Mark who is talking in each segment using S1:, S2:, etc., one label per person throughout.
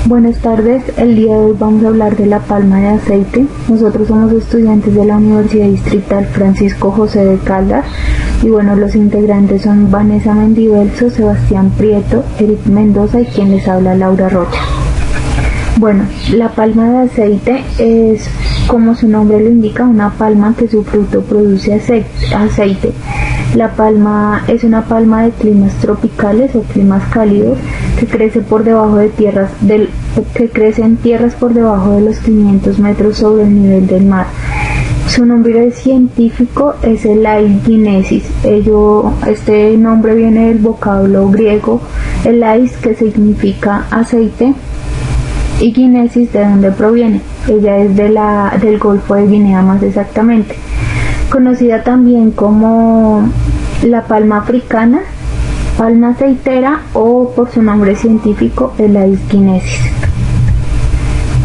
S1: Buenas tardes, el día de hoy vamos a hablar de la palma de aceite. Nosotros somos estudiantes de la Universidad Distrital Francisco José de Caldas y bueno, los integrantes son Vanessa Mendivelso, Sebastián Prieto, Eric Mendoza y quien les habla, Laura Rocha. Bueno, la palma de aceite es, como su nombre lo indica, una palma que su fruto produce aceite. La palma es una palma de climas tropicales o climas cálidos que crece por debajo de crece en tierras por debajo de los 500 metros sobre el nivel del mar. Su nombre científico es el guinesis. Este nombre viene del vocablo griego elais, que significa aceite, y guinesis, de donde proviene. Ella es del Golfo de Guinea, más exactamente, conocida también como la palma africana, palma aceitera o por su nombre científico Elais guinesis.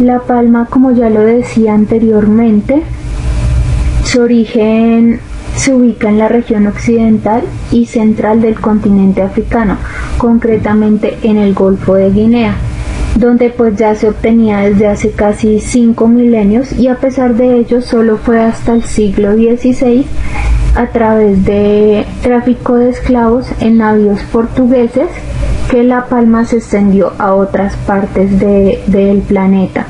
S1: La palma, como ya lo decía anteriormente, su origen se ubica en la región occidental y central del continente africano, concretamente en el Golfo de Guinea, donde pues ya se obtenía desde hace casi 5 milenios, y a pesar de ello solo fue hasta el siglo XVI, a través de tráfico de esclavos en navíos portugueses, que la palma se extendió a otras partes del planeta.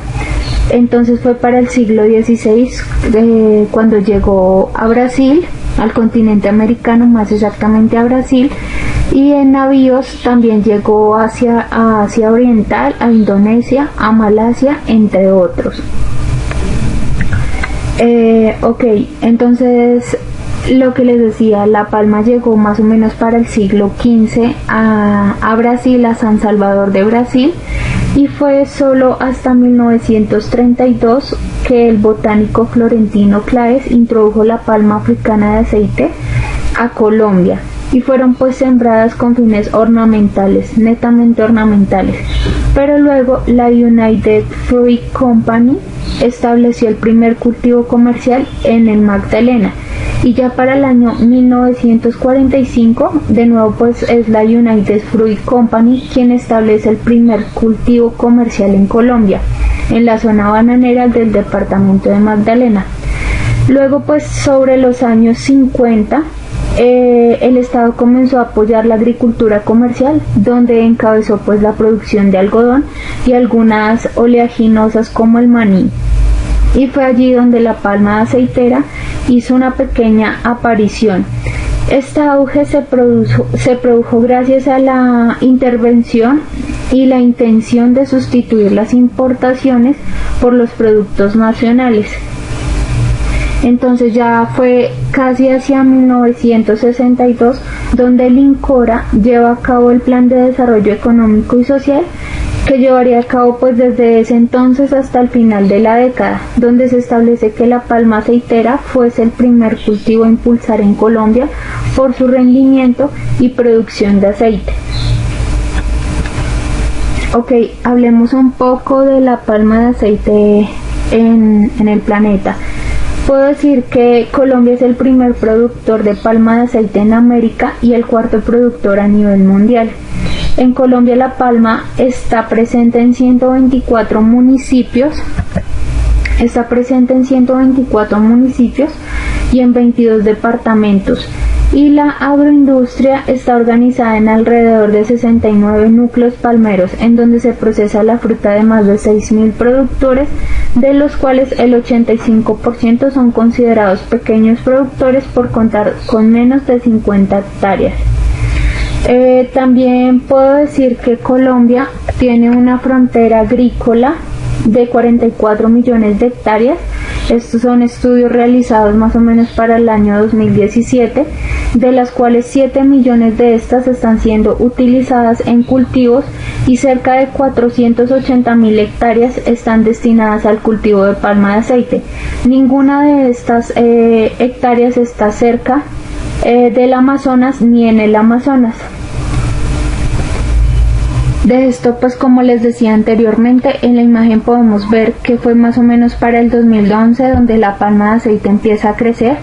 S1: Entonces fue para el siglo XVI cuando llegó a Brasil, al continente americano, más exactamente a Brasil, y en navíos también llegó a Asia Oriental, a Indonesia, a Malasia, entre otros. Entonces lo que les decía, la palma llegó más o menos para el siglo XV a Brasil, a San Salvador de Brasil, y fue solo hasta 1932 que el botánico Florentino Claes introdujo la palma africana de aceite a Colombia, y fueron pues sembradas con fines ornamentales, netamente ornamentales. Pero luego la United Fruit Company estableció el primer cultivo comercial en el Magdalena, y ya para el año 1945 de nuevo pues es la United Fruit Company quien establece el primer cultivo comercial en Colombia, en la zona bananera del departamento de Magdalena. Luego pues sobre los años 50 el Estado comenzó a apoyar la agricultura comercial, donde encabezó pues la producción de algodón y algunas oleaginosas como el maní, y fue allí donde la palma aceitera hizo una pequeña aparición. Este auge se produjo gracias a la intervención y la intención de sustituir las importaciones por los productos nacionales. Entonces ya fue casi hacia 1962 donde el INCORA lleva a cabo el Plan de Desarrollo Económico y Social, que llevaría a cabo pues desde ese entonces hasta el final de la década, donde se establece que la palma aceitera fuese el primer cultivo a impulsar en Colombia por su rendimiento y producción de aceite. Hablemos un poco de la palma de aceite en el planeta. Puedo decir que Colombia es el primer productor de palma de aceite en América y el cuarto productor a nivel mundial. En Colombia la palma está presente en 124 municipios, y en 22 departamentos, y la agroindustria está organizada en alrededor de 69 núcleos palmeros, en donde se procesa la fruta de más de 6.000 productores, de los cuales el 85% son considerados pequeños productores por contar con menos de 50 hectáreas. También puedo decir que Colombia tiene una frontera agrícola de 44 millones de hectáreas. Estos son estudios realizados más o menos para el año 2017, de las cuales 7 millones de estas están siendo utilizadas en cultivos y cerca de 480.000 hectáreas están destinadas al cultivo de palma de aceite. Ninguna de estas hectáreas está cerca del Amazonas ni en el Amazonas. De esto, pues como les decía anteriormente, en la imagen podemos ver que fue más o menos para el 2011 donde la palma de aceite empieza a crecer.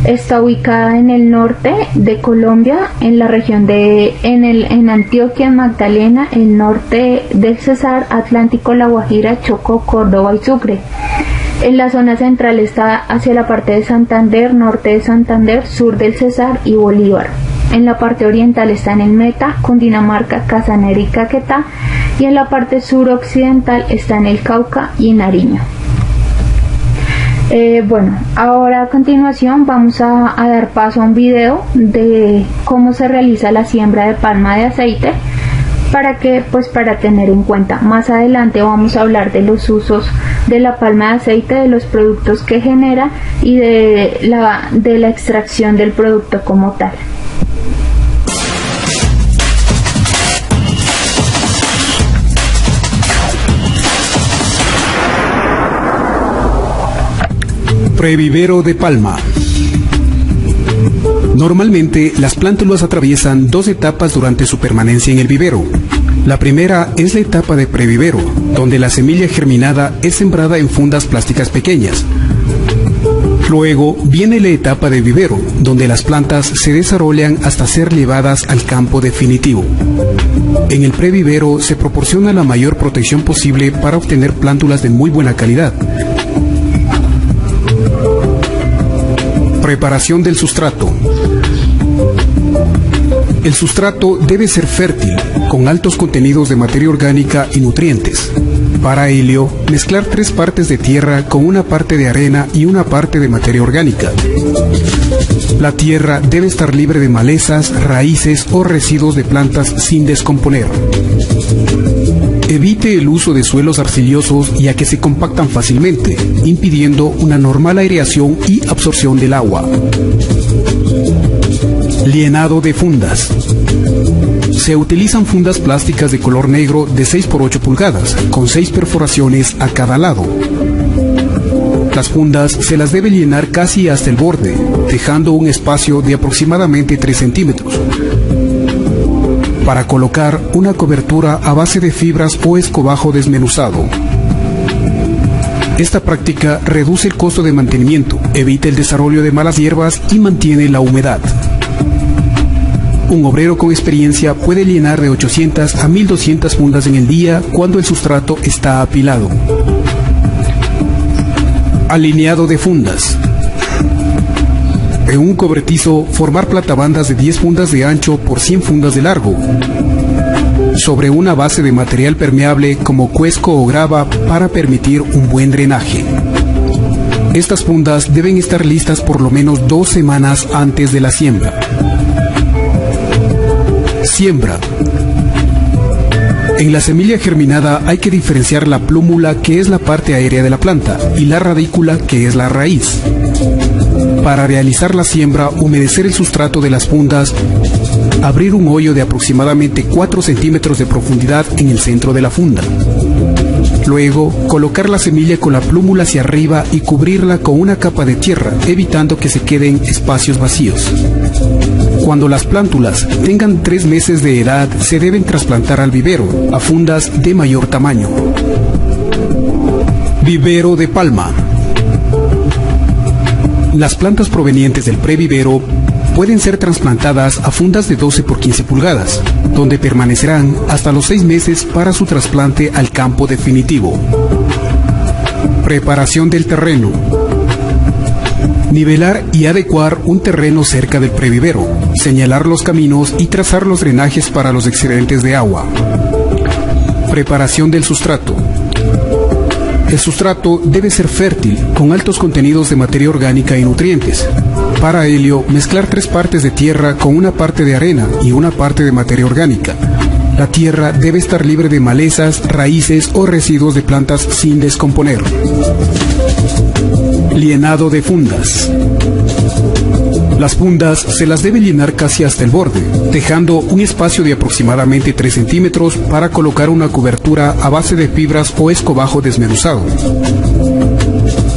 S1: Está ubicada en el norte de Colombia, en la región en Antioquia, Magdalena, el norte del Cesar, Atlántico, La Guajira, Chocó, Córdoba y Sucre. En la zona central está hacia la parte de Santander, norte de Santander, sur del Cesar y Bolívar. En la parte oriental está en el Meta, Cundinamarca, Casanare y Caquetá, y en la parte suroccidental está en el Cauca y Nariño. Bueno, ahora a continuación vamos a dar paso a un video de cómo se realiza la siembra de palma de aceite para tener en cuenta. Más adelante vamos a hablar de los usos de la palma de aceite, de los productos que genera y de la extracción del producto como tal.
S2: Previvero de palma. Normalmente, las plántulas atraviesan dos etapas durante su permanencia en el vivero. La primera es la etapa de previvero, donde la semilla germinada es sembrada en fundas plásticas pequeñas. Luego viene la etapa de vivero, donde las plantas se desarrollan hasta ser llevadas al campo definitivo. En el previvero se proporciona la mayor protección posible para obtener plántulas de muy buena calidad. Preparación del sustrato. El sustrato debe ser fértil, con altos contenidos de materia orgánica y nutrientes. Para ello, mezclar 3 partes de tierra con una parte de arena y una parte de materia orgánica. La tierra debe estar libre de malezas, raíces o residuos de plantas sin descomponer. Evite el uso de suelos arcillosos ya que se compactan fácilmente, impidiendo una normal aireación y absorción del agua. Lienado de fundas. Se utilizan fundas plásticas de color negro de 6 por 8 pulgadas, con 6 perforaciones a cada lado. Las fundas se las debe llenar casi hasta el borde, dejando un espacio de aproximadamente 3 centímetros. Para colocar una cobertura a base de fibras o escobajo desmenuzado. Esta práctica reduce el costo de mantenimiento, evita el desarrollo de malas hierbas y mantiene la humedad. Un obrero con experiencia puede llenar de 800 a 1200 fundas en el día cuando el sustrato está apilado. Alineado de fundas. En un cobertizo, formar platabandas de 10 fundas de ancho por 100 fundas de largo, sobre una base de material permeable como cuesco o grava para permitir un buen drenaje. Estas fundas deben estar listas por lo menos 2 semanas antes de la siembra. Siembra. En la semilla germinada hay que diferenciar la plúmula, que es la parte aérea de la planta, y la radícula, que es la raíz. Para realizar la siembra, humedecer el sustrato de las fundas, abrir un hoyo de aproximadamente 4 centímetros de profundidad en el centro de la funda. Luego, colocar la semilla con la plúmula hacia arriba y cubrirla con una capa de tierra, evitando que se queden espacios vacíos. Cuando las plántulas tengan 3 meses de edad, se deben trasplantar al vivero, a fundas de mayor tamaño. Vivero de palma. Las plantas provenientes del previvero pueden ser trasplantadas a fundas de 12 por 15 pulgadas, donde permanecerán hasta los 6 meses para su trasplante al campo definitivo. Preparación del terreno. Nivelar y adecuar un terreno cerca del previvero, señalar los caminos y trazar los drenajes para los excedentes de agua. Preparación del sustrato. El sustrato debe ser fértil, con altos contenidos de materia orgánica y nutrientes. Para ello, mezclar 3 partes de tierra con una parte de arena y una parte de materia orgánica. La tierra debe estar libre de malezas, raíces o residuos de plantas sin descomponer. Lienado de fundas. Las fundas se las debe llenar casi hasta el borde, dejando un espacio de aproximadamente 3 centímetros para colocar una cobertura a base de fibras o escobajo desmenuzado.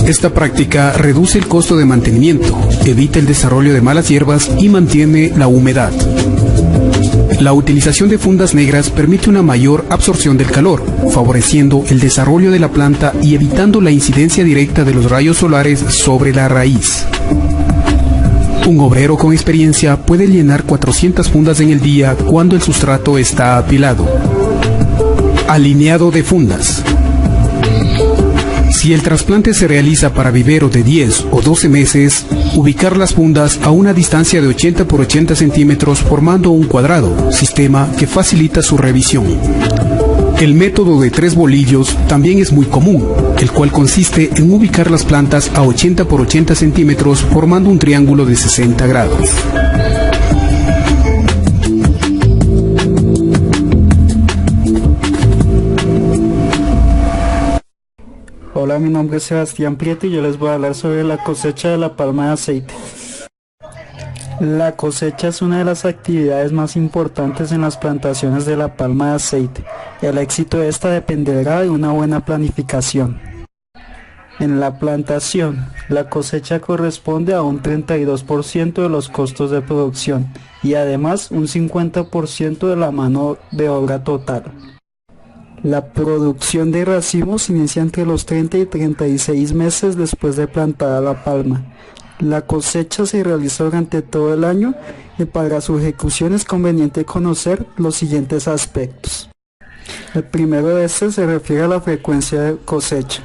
S2: Esta práctica reduce el costo de mantenimiento, evita el desarrollo de malas hierbas y mantiene la humedad. La utilización de fundas negras permite una mayor absorción del calor, favoreciendo el desarrollo de la planta y evitando la incidencia directa de los rayos solares sobre la raíz. Un obrero con experiencia puede llenar 400 fundas en el día cuando el sustrato está apilado. Alineado de fundas. Si el trasplante se realiza para vivero de 10 o 12 meses, ubicar las fundas a una distancia de 80 por 80 centímetros formando un cuadrado, sistema que facilita su revisión. El método de 3 bolillos también es muy común, el cual consiste en ubicar las plantas a 80 por 80 centímetros formando un triángulo de 60 grados.
S3: Hola, mi nombre es Sebastián Prieto y yo les voy a hablar sobre la cosecha de la palma de aceite. La cosecha es una de las actividades más importantes en las plantaciones de la palma de aceite. El éxito de esta dependerá de una buena planificación. En la plantación, la cosecha corresponde a un 32% de los costos de producción y además un 50% de la mano de obra total. La producción de racimos inicia entre los 30 y 36 meses después de plantada la palma. La cosecha se realiza durante todo el año y para su ejecución es conveniente conocer los siguientes aspectos. El primero de estos se refiere a la frecuencia de cosecha.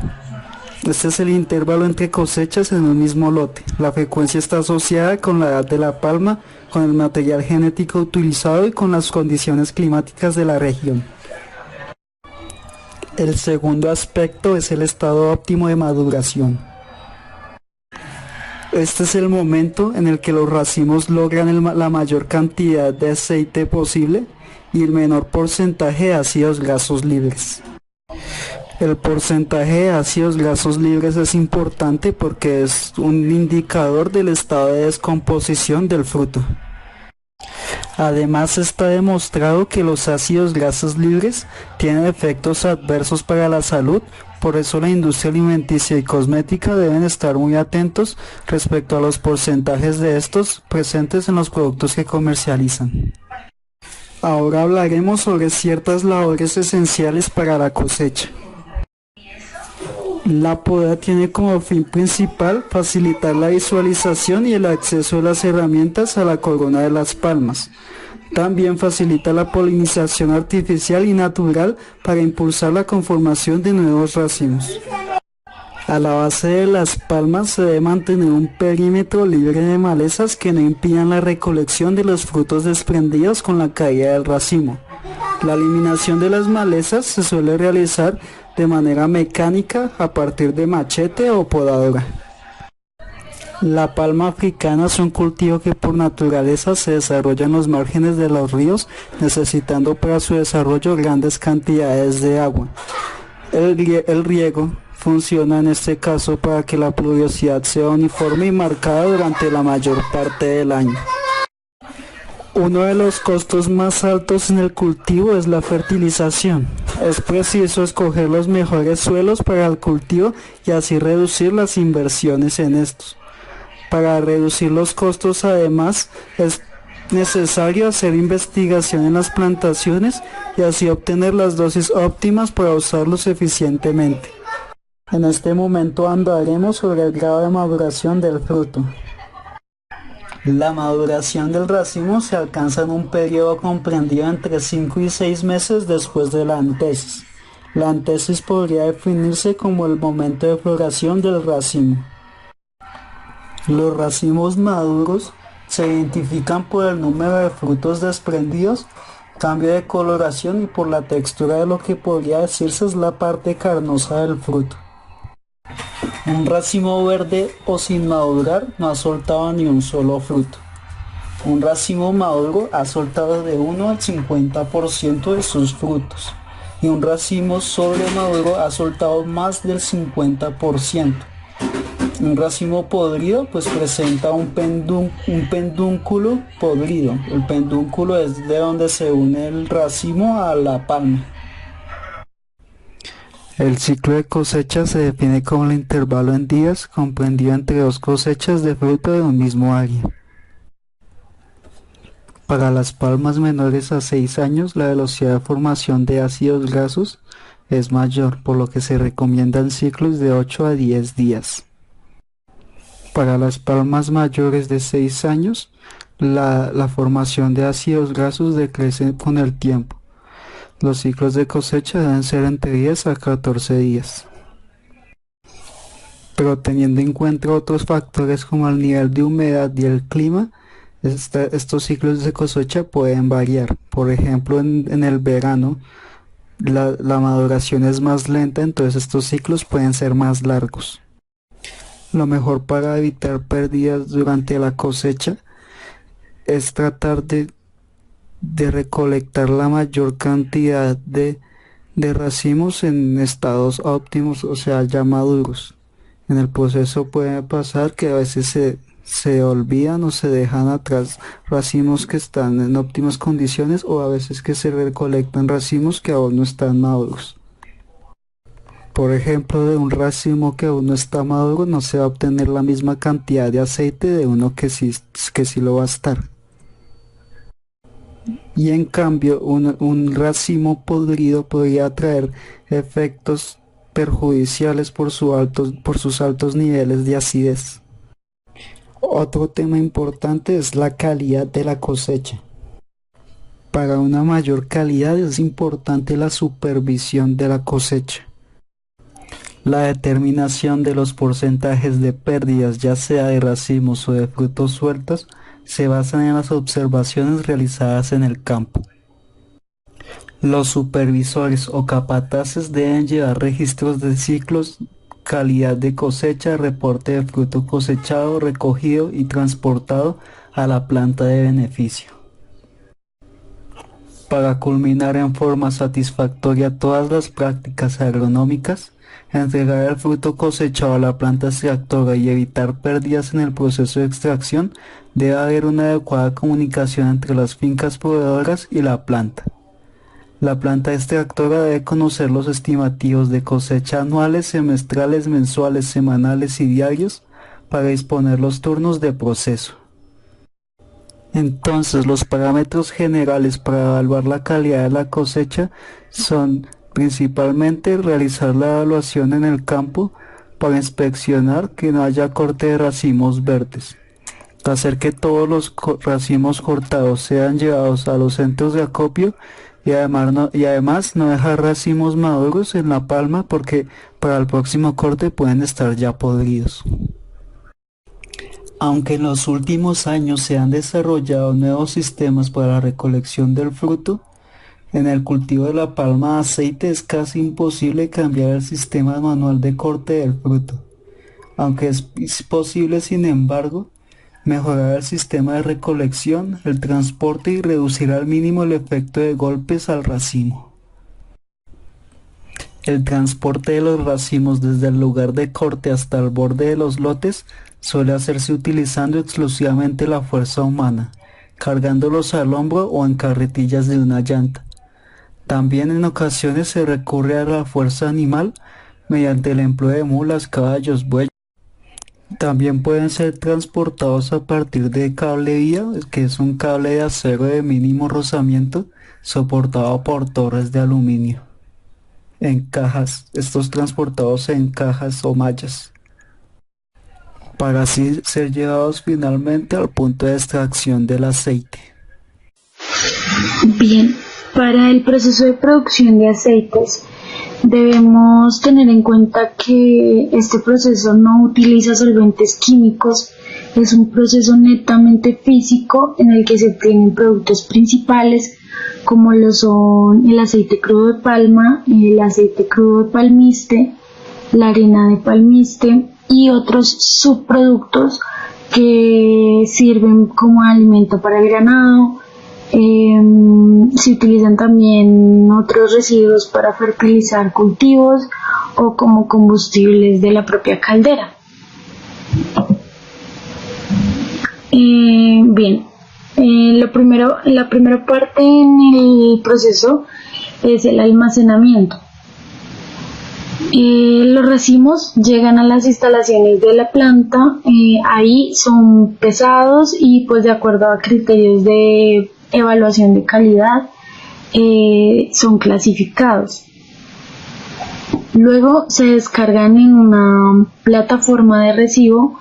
S3: Este es el intervalo entre cosechas en un mismo lote. La frecuencia está asociada con la edad de la palma, con el material genético utilizado y con las condiciones climáticas de la región. El segundo aspecto es el estado óptimo de maduración. Este es el momento en el que los racimos logran la mayor cantidad de aceite posible y el menor porcentaje de ácidos grasos libres. El porcentaje de ácidos grasos libres es importante porque es un indicador del estado de descomposición del fruto. Además está demostrado que los ácidos grasos libres tienen efectos adversos para la salud, por eso la industria alimenticia y cosmética deben estar muy atentos respecto a los porcentajes de estos presentes en los productos que comercializan. Ahora hablaremos sobre ciertas labores esenciales para la cosecha. La poda tiene como fin principal facilitar la visualización y el acceso de las herramientas a la corona de las palmas. También facilita la polinización artificial y natural para impulsar la conformación de nuevos racimos. A la base de las palmas se debe mantener un perímetro libre de malezas que no impidan la recolección de los frutos desprendidos con la caída del racimo. La eliminación de las malezas se suele realizar de manera mecánica a partir de machete o podadora. La palma africana es un cultivo que por naturaleza se desarrolla en los márgenes de los ríos, necesitando para su desarrollo grandes cantidades de agua. El riego funciona en este caso para que la pluviosidad sea uniforme y marcada durante la mayor parte del año. Uno de los costos más altos en el cultivo es la fertilización. Es preciso escoger los mejores suelos para el cultivo y así reducir las inversiones en estos. Para reducir los costos, además, es necesario hacer investigación en las plantaciones y así obtener las dosis óptimas para usarlos eficientemente. En este momento hablaremos sobre el grado de maduración del fruto. La maduración del racimo se alcanza en un periodo comprendido entre 5 y 6 meses después de la antesis. La antesis podría definirse como el momento de floración del racimo. Los racimos maduros se identifican por el número de frutos desprendidos, cambio de coloración y por la textura de lo que podría decirse es la parte carnosa del fruto. Un racimo verde o sin madurar no ha soltado ni un solo fruto. Un racimo maduro ha soltado de 1 al 50% de sus frutos y un racimo sobremaduro ha soltado más del 50%. Un racimo podrido pues presenta un pedúnculo podrido. El pedúnculo es de donde se une el racimo a la palma. El ciclo de cosecha se define como el intervalo en días comprendido entre dos cosechas de fruto de un mismo área. Para las palmas menores a 6 años, la velocidad de formación de ácidos grasos es mayor, por lo que se recomiendan ciclos de 8 a 10 días. Para las palmas mayores de 6 años, la formación de ácidos grasos decrece con el tiempo. Los ciclos de cosecha deben ser entre 10 a 14 días. Pero teniendo en cuenta otros factores como el nivel de humedad y el clima, estos ciclos de cosecha pueden variar. Por ejemplo, en el verano la maduración es más lenta, entonces estos ciclos pueden ser más largos. Lo mejor para evitar pérdidas durante la cosecha es tratar de recolectar la mayor cantidad de racimos en estados óptimos, o sea, ya maduros. En el proceso puede pasar que a veces se olvidan o se dejan atrás racimos que están en óptimas condiciones, o a veces que se recolectan racimos que aún no están maduros. Por ejemplo, de un racimo que aún no está maduro no se va a obtener la misma cantidad de aceite de uno que sí lo va a estar. Y en cambio, un racimo podrido podría traer efectos perjudiciales por sus altos niveles de acidez. Otro tema importante es la calidad de la cosecha. Para una mayor calidad es importante la supervisión de la cosecha. La determinación de los porcentajes de pérdidas, ya sea de racimos o de frutos sueltos, se basan en las observaciones realizadas en el campo. Los supervisores o capataces deben llevar registros de ciclos, calidad de cosecha, reporte de fruto cosechado, recogido y transportado a la planta de beneficio. Para culminar en forma satisfactoria todas las prácticas agronómicas, entregar el fruto cosechado a la planta extractora y evitar pérdidas en el proceso de extracción, debe haber una adecuada comunicación entre las fincas proveedoras y la planta. La planta extractora debe conocer los estimativos de cosecha anuales, semestrales, mensuales, semanales y diarios para disponer los turnos de proceso. Entonces, los parámetros generales para evaluar la calidad de la cosecha son principalmente realizar la evaluación en el campo para inspeccionar que no haya corte de racimos verdes, hacer que todos los racimos cortados sean llevados a los centros de acopio y además no dejar racimos maduros en la palma porque para el próximo corte pueden estar ya podridos. Aunque en los últimos años se han desarrollado nuevos sistemas para la recolección del fruto, en el cultivo de la palma de aceite es casi imposible cambiar el sistema manual de corte del fruto. Aunque es posible, sin embargo, mejorar el sistema de recolección, el transporte y reducir al mínimo el efecto de golpes al racimo. El transporte de los racimos desde el lugar de corte hasta el borde de los lotes suele hacerse utilizando exclusivamente la fuerza humana, cargándolos al hombro o en carretillas de una llanta. También en ocasiones se recurre a la fuerza animal mediante el empleo de mulas, caballos, bueyes. También pueden ser transportados a partir de cable vía, que es un cable de acero de mínimo rozamiento soportado por torres de aluminio. En cajas, estos transportados en cajas o mallas, para así ser llevados finalmente al punto de extracción del aceite.
S1: Bien, para el proceso de producción de aceites debemos tener en cuenta que este proceso no utiliza solventes químicos, es un proceso netamente físico en el que se obtienen productos principales como lo son el aceite crudo de palma, el aceite crudo de palmiste, la harina de palmiste y otros subproductos que sirven como alimento para el ganado. Se utilizan también otros residuos para fertilizar cultivos o como combustibles de la propia caldera. Bien, la primera parte en el proceso es el almacenamiento. Los racimos llegan a las instalaciones de la planta, ahí son pesados y pues de acuerdo a criterios de evaluación de calidad son clasificados. Luego se descargan en una plataforma de recibo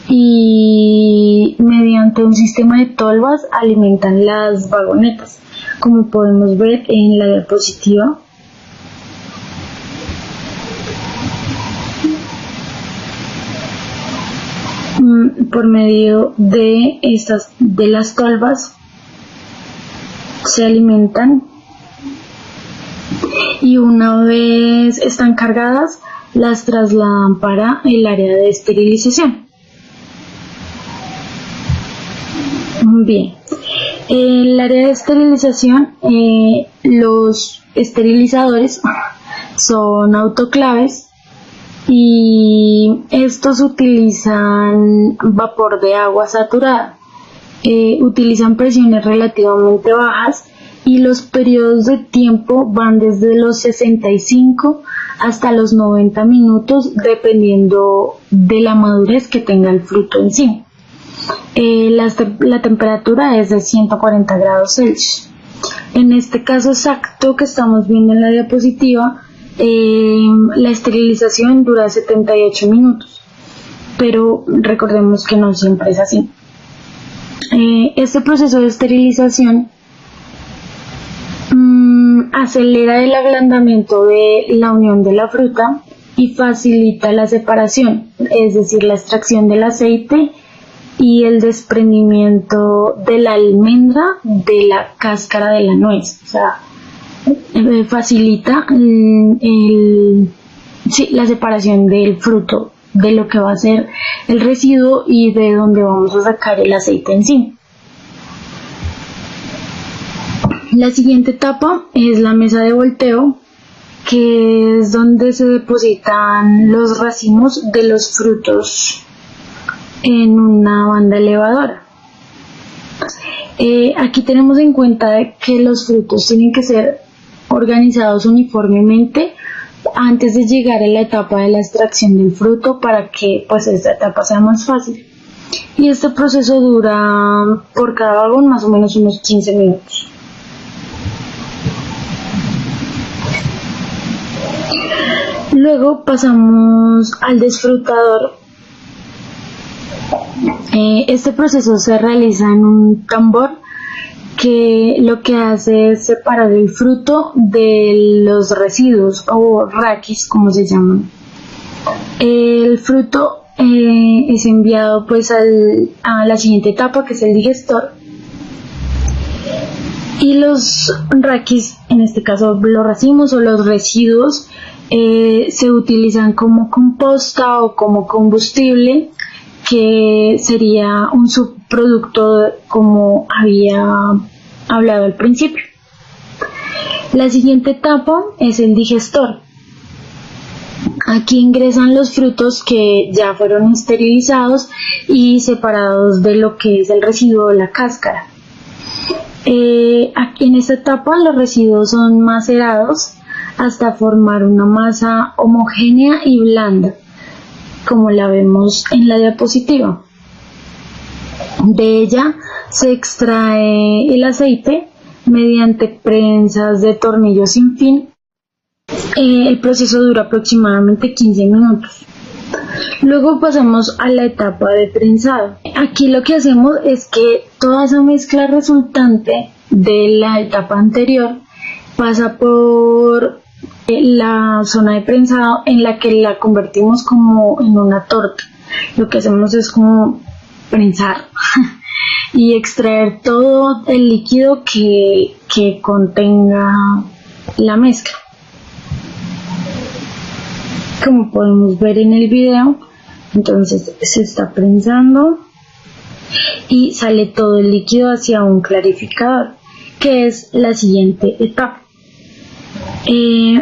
S1: y mediante un sistema de tolvas alimentan las vagonetas, como podemos ver en la diapositiva. Por medio de las tolvas se alimentan y una vez están cargadas las trasladan para el área de esterilización. Bien, en el área de esterilización los esterilizadores son autoclaves y estos utilizan vapor de agua saturada, utilizan presiones relativamente bajas y los periodos de tiempo van desde los 65 hasta los 90 minutos dependiendo de la madurez que tenga el fruto en sí. La temperatura es de 140 grados Celsius. En este caso exacto que estamos viendo en la diapositiva, la esterilización dura 78 minutos, pero recordemos que no siempre es así. Este proceso de esterilización acelera el ablandamiento de la unión de la fruta y facilita la separación, es decir, la extracción del aceite y el desprendimiento de la almendra de la cáscara de la nuez. O sea, facilita la separación del fruto de lo que va a ser el residuo y de donde vamos a sacar el aceite en sí. La siguiente etapa es la mesa de volteo, que es donde se depositan los racimos de los frutos en una banda elevadora. Aquí tenemos en cuenta que los frutos tienen que ser organizados uniformemente antes de llegar a la etapa de la extracción del fruto para que pues esta etapa sea más fácil. Y este proceso dura por cada vagón más o menos unos 15 minutos. Luego pasamos al desfrutador. Este proceso se realiza en un tambor que lo que hace es separar el fruto de los residuos o raquis, como se llaman. El fruto es enviado pues a la siguiente etapa, que es el digestor, y los raquis, en este caso los racimos o los residuos, se utilizan como composta o como combustible, que sería un subproducto como había hablado al principio. La siguiente etapa es el digestor. Aquí ingresan los frutos que ya fueron esterilizados y separados de lo que es el residuo de la cáscara. Aquí en esta etapa los residuos son macerados hasta formar una masa homogénea y blanda, como la vemos en la diapositiva. De ella se extrae el aceite mediante prensas de tornillo sin fin. El proceso dura aproximadamente 15 minutos. Luego pasamos a la etapa de prensado. Aquí lo que hacemos es que toda esa mezcla resultante de la etapa anterior pasa por la zona de prensado, en la que la convertimos como en una torta. Lo que hacemos es como prensar y extraer todo el líquido que contenga la mezcla. Como podemos ver en el video, entonces se está prensando y sale todo el líquido hacia un clarificador, que es la siguiente etapa.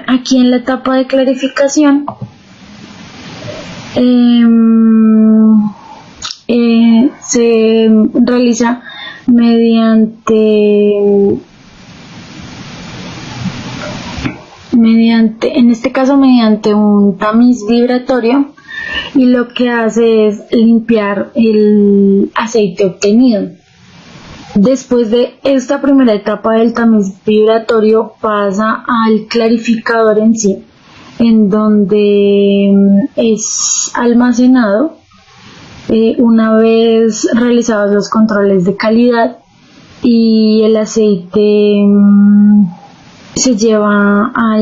S1: Aquí en la etapa de clarificación se realiza en este caso mediante un tamiz vibratorio, y lo que hace es limpiar el aceite obtenido. Después de esta primera etapa del tamiz vibratorio pasa al clarificador en sí, en donde es almacenado una vez realizados los controles de calidad y el aceite se lleva a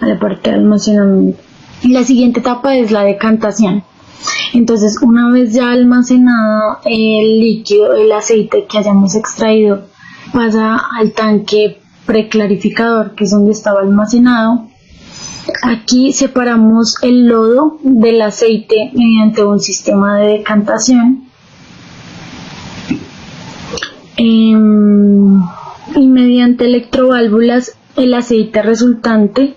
S1: la parte de almacenamiento. Y la siguiente etapa es la decantación. Entonces, una vez ya almacenado el líquido, el aceite que hayamos extraído, pasa al tanque preclarificador, que es donde estaba almacenado. Aquí separamos el lodo del aceite mediante un sistema de decantación. Y mediante electroválvulas el aceite resultante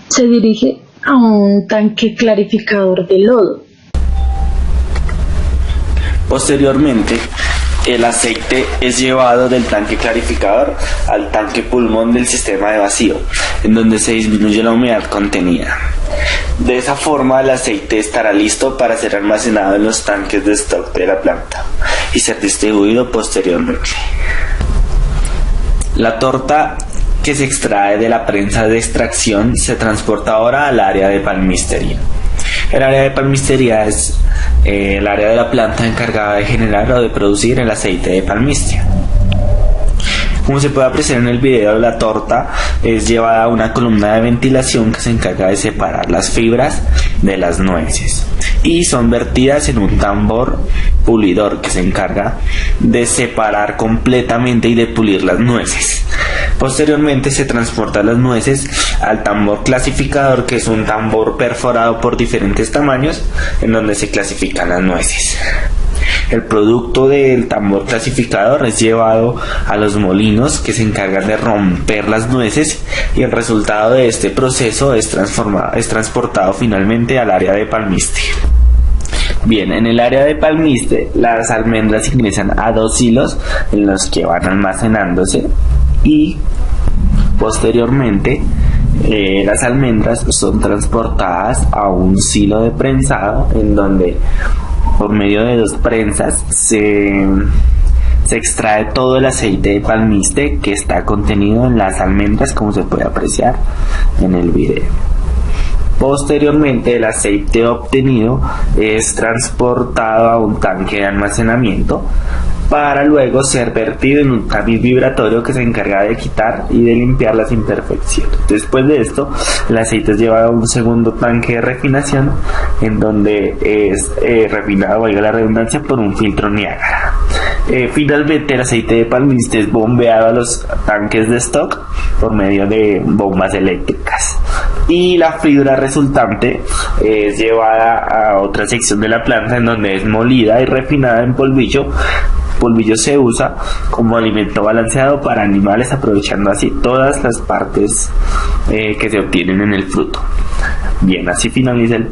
S1: se dirige a un tanque clarificador de lodo.
S4: Posteriormente, el aceite es llevado del tanque clarificador al tanque pulmón del sistema de vacío, en donde se disminuye la humedad contenida. De esa forma, el aceite estará listo para ser almacenado en los tanques de stock de la planta y ser distribuido posteriormente. La torta que se extrae de la prensa de extracción se transporta ahora al área de palmistería. El área de palmistería es el área de la planta encargada de generar o de producir el aceite de palmistria. Como se puede apreciar en el video, la torta es llevada a una columna de ventilación que se encarga de separar las fibras de las nueces y son vertidas en un tambor pulidor que se encarga de separar completamente y de pulir las nueces. Posteriormente se transportan las nueces al tambor clasificador, que es un tambor perforado por diferentes tamaños en donde se clasifican las nueces. El producto del tambor clasificador es llevado a los molinos que se encargan de romper las nueces y el resultado de este proceso es transportado finalmente al área de palmiste. Bien, en el área de palmiste las almendras ingresan a 2 silos en los que van almacenándose y posteriormente las almendras son transportadas a un silo de prensado en donde por medio de 2 prensas se extrae todo el aceite de palmiste que está contenido en las almendras, como se puede apreciar en el video. Posteriormente, el aceite obtenido es transportado a un tanque de almacenamiento para luego ser vertido en un tamiz vibratorio que se encarga de quitar y de limpiar las imperfecciones. Después de esto, el aceite es llevado a un segundo tanque de refinación en donde es refinado, valga la redundancia, por un filtro Niágara. Finalmente, el aceite de palmiste es bombeado a los tanques de stock por medio de bombas eléctricas y la fibra resultante es llevada a otra sección de la planta en donde es molida y refinada en polvillo. Polvillo se usa como alimento balanceado para animales, aprovechando así todas las partes que se obtienen en el fruto. Bien, así finaliza el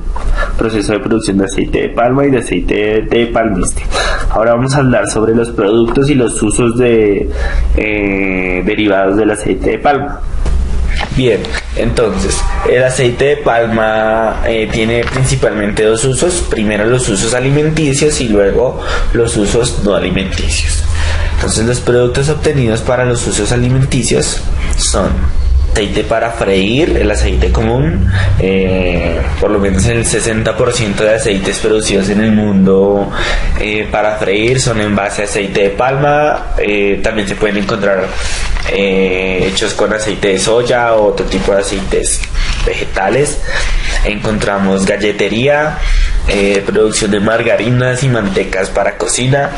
S4: proceso de producción de aceite de palma y de aceite de palmiste. Ahora vamos a hablar sobre los productos y los usos derivados del aceite de palma. Bien, entonces, el aceite de palma tiene principalmente 2 usos. Primero los usos alimenticios y luego los usos no alimenticios. Entonces, los productos obtenidos para los usos alimenticios son aceite para freír, el aceite común. Por lo menos el 60% de aceites producidos en el mundo para freír son en base a aceite de palma. También se pueden encontrar hechos con aceite de soya o otro tipo de aceites vegetales. Encontramos galletería, producción de margarinas y mantecas para cocina,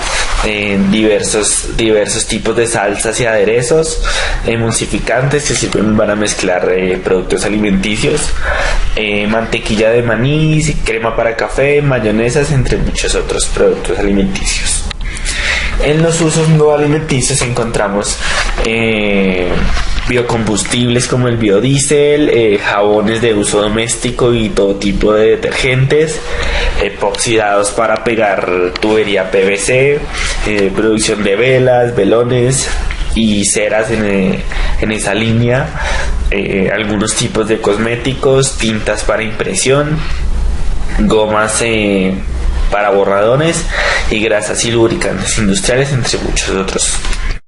S4: diversos tipos de salsas y aderezos, emulsificantes que sirven para mezclar productos alimenticios, mantequilla de maní, crema para café, mayonesas, entre muchos otros productos alimenticios. En los usos no alimenticios encontramos biocombustibles como el biodiesel, jabones de uso doméstico y todo tipo de detergentes, epoxidados para pegar tubería PVC, producción de velas, velones y ceras en esa línea, algunos tipos de cosméticos, tintas para impresión, gomas para borradores y grasas y lubricantes industriales, entre muchos otros.